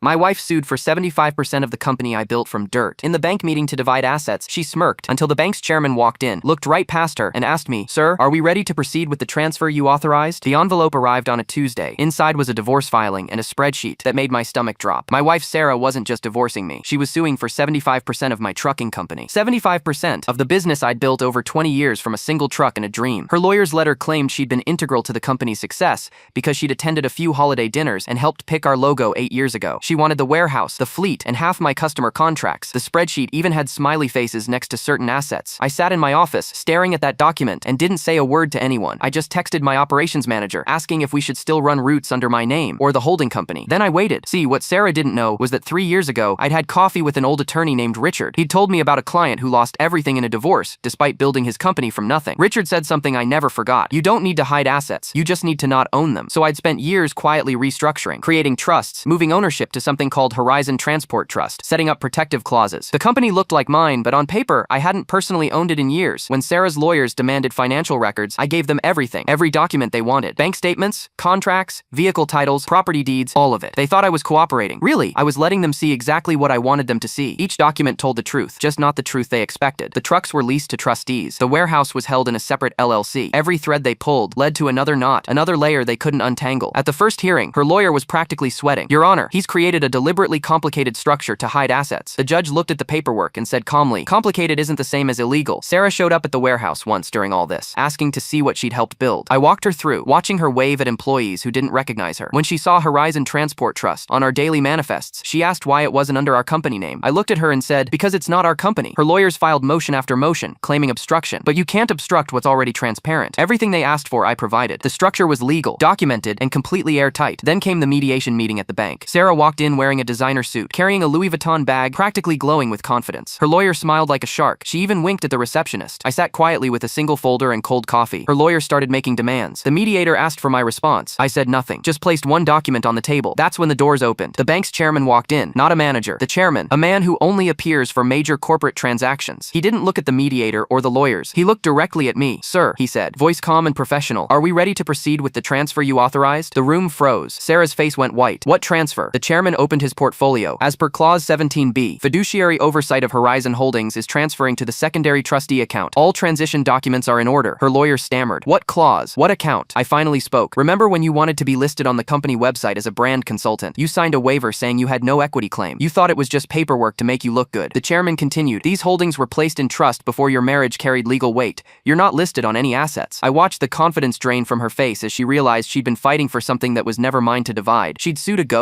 My wife sued for 75% of the company I built from dirt. In the bank meeting to divide assets, she smirked until the bank's chairman walked in, looked right past her, and asked me, "Sir, are we ready to proceed with the transfer you authorized?" The envelope arrived on a Tuesday. Inside was a divorce filing and a spreadsheet that made my stomach drop. My wife Sarah wasn't just divorcing me. She was suing for 75% of my trucking company. 75% of the business I'd built over 20 years from a single truck and a dream. Her lawyer's letter claimed she'd been integral to the company's success because she'd attended a few holiday dinners and helped pick our logo 8 years ago. She wanted the warehouse, the fleet, and half my customer contracts. The spreadsheet even had smiley faces next to certain assets. I sat in my office, staring at that document, and didn't say a word to anyone. I just texted my operations manager, asking if we should still run routes under my name or the holding company. Then I waited. See, what Sarah didn't know was that 3 years ago, I'd had coffee with an old attorney named Richard. He'd told me about a client who lost everything in a divorce, despite building his company from nothing. Richard said something I never forgot. You don't need to hide assets. You just need to not own them. So I'd spent years quietly restructuring, creating trusts, moving ownership to something called Horizon Transport Trust, setting up protective clauses. The company looked like mine, but on paper, I hadn't personally owned it in years. When Sarah's lawyers demanded financial records, I gave them everything, every document they wanted. Bank statements, contracts, vehicle titles, property deeds, all of it. They thought I was cooperating. Really, I was letting them see exactly what I wanted them to see. Each document told the truth, just not the truth they expected. The trucks were leased to trustees. The warehouse was held in a separate LLC. Every thread they pulled led to another knot, another layer they couldn't untangle. At the first hearing, her lawyer was practically sweating. "Your Honor, he's created a deliberately complicated structure to hide assets." The judge looked at the paperwork and said calmly, "Complicated isn't the same as illegal." Sarah showed up at the warehouse once during all this, asking to see what she'd helped build. I walked her through, watching her wave at employees who didn't recognize her. When she saw Horizon Transport Trust on our daily manifests, she asked why it wasn't under our company name. I looked at her and said, "Because it's not our company." Her lawyers filed motion after motion, claiming obstruction. But you can't obstruct what's already transparent. Everything they asked for, I provided. The structure was legal, documented, and completely airtight. Then came the mediation meeting at the bank. Sarah walked in wearing a designer suit, carrying a Louis Vuitton bag, practically glowing with confidence. Her lawyer smiled like a shark. She even winked at the receptionist. I sat quietly with a single folder and cold coffee. Her lawyer started making demands. The mediator asked for my response. I said nothing, just placed one document on the table. That's when the doors opened. The bank's chairman walked in, not a manager. The chairman, a man who only appears for major corporate transactions. He didn't look at the mediator or the lawyers. He looked directly at me. "Sir," he said, voice calm and professional, "are we ready to proceed with the transfer you authorized?" The room froze. Sarah's face went white. "What transfer?" The chairman opened his portfolio. "As per Clause 17B, fiduciary oversight of Horizon Holdings is transferring to the secondary trustee account. All transition documents are in order." Her lawyer stammered. "What clause? What account?" I finally spoke. "Remember when you wanted to be listed on the company website as a brand consultant? You signed a waiver saying you had no equity claim. You thought it was just paperwork to make you look good." The chairman continued, "These holdings were placed in trust before your marriage carried legal weight. You're not listed on any assets." I watched the confidence drain from her face as she realized she'd been fighting for something that was never mine to divide. She'd sued a ghost.